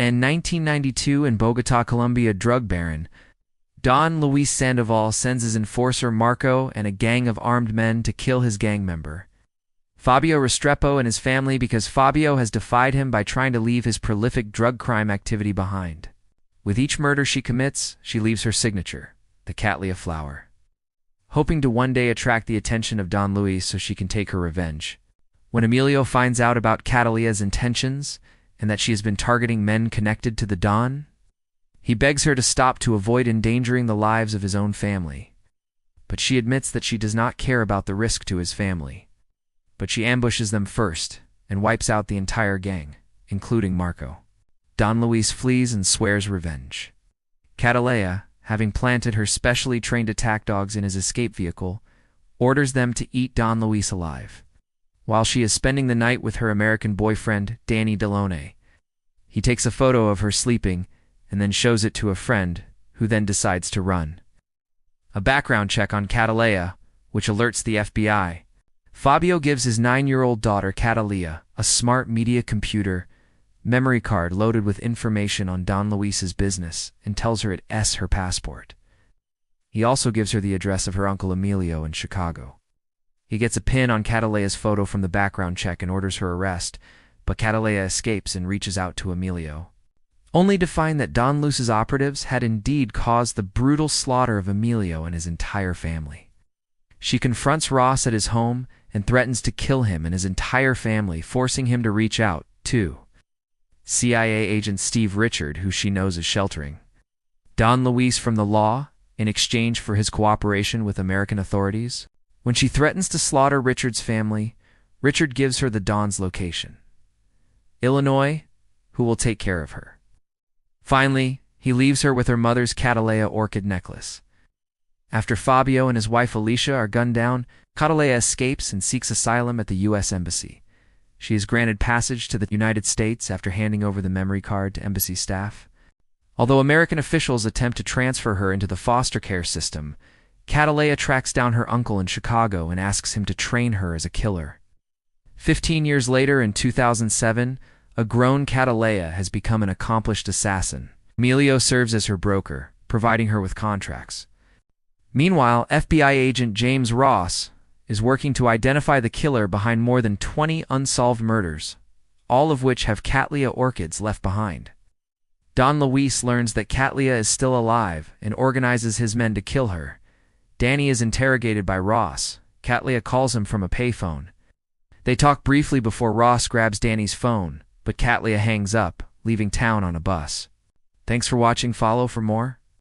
In 1992, in Bogotá, Colombia, drug baron Don Luis Sandoval sends his enforcer Marco and a gang of armed men to kill his gang member, Fabio Restrepo, and his family because Fabio has defied him by trying to leave his prolific drug crime activity behind. With each murder she commits, she leaves her signature, the cattleya flower, hoping to one day attract the attention of Don Luis so she can take her revenge. When Emilio finds out about Cataleya's intentions and that she has been targeting men connected to the Don, he begs her to stop to avoid endangering the lives of his own family. But she admits that she does not care about the risk to his family. But she ambushes them first and wipes out the entire gang, including Marco. Don Luis flees and swears revenge. Cataleya, having planted her specially trained attack dogs in his escape vehicle, orders them to eat Don Luis alive. While she is spending the night with her American boyfriend, Danny Delone, he takes a photo of her sleeping and then shows it to a friend, who then decides to run a background check on Cataleya, which alerts the FBI. Fabio gives his 9-year-old daughter Cataleya a smart media computer memory card loaded with information on Don Luis's business and tells her it's her passport. He also gives her the address of her uncle Emilio in Chicago. He gets a pin on Cataleya's photo from the background check and orders her arrest, but Cataleya escapes and reaches out to Emilio, only to find that Don Luis's operatives had indeed caused the brutal slaughter of Emilio and his entire family. She confronts Ross at his home and threatens to kill him and his entire family, forcing him to reach out to CIA agent Steve Richard, who she knows is sheltering Don Luis from the law in exchange for his cooperation with American authorities. When she threatens to slaughter Richard's family, Richard gives her the Don's location, Illinois, who will take care of her. Finally, he leaves her with her mother's Cataleya orchid necklace. After Fabio and his wife Alicia are gunned down, Cataleya escapes and seeks asylum at the U.S. Embassy. She is granted passage to the United States after handing over the memory card to embassy staff. Although American officials attempt to transfer her into the foster care system, Cataleya tracks down her uncle in Chicago and asks him to train her as a killer. 15 years later, in 2007, a grown Cataleya has become an accomplished assassin. Emilio serves as her broker, providing her with contracts. Meanwhile, FBI agent James Ross is working to identify the killer behind more than 20 unsolved murders, all of which have Cataleya orchids left behind. Don Luis learns that Cataleya is still alive and organizes his men to kill her. Danny is interrogated by Ross. Cataleya calls him from a payphone. They talk briefly before Ross grabs Danny's phone, but Cataleya hangs up, leaving town on a bus. Thanks for watching. Follow for more.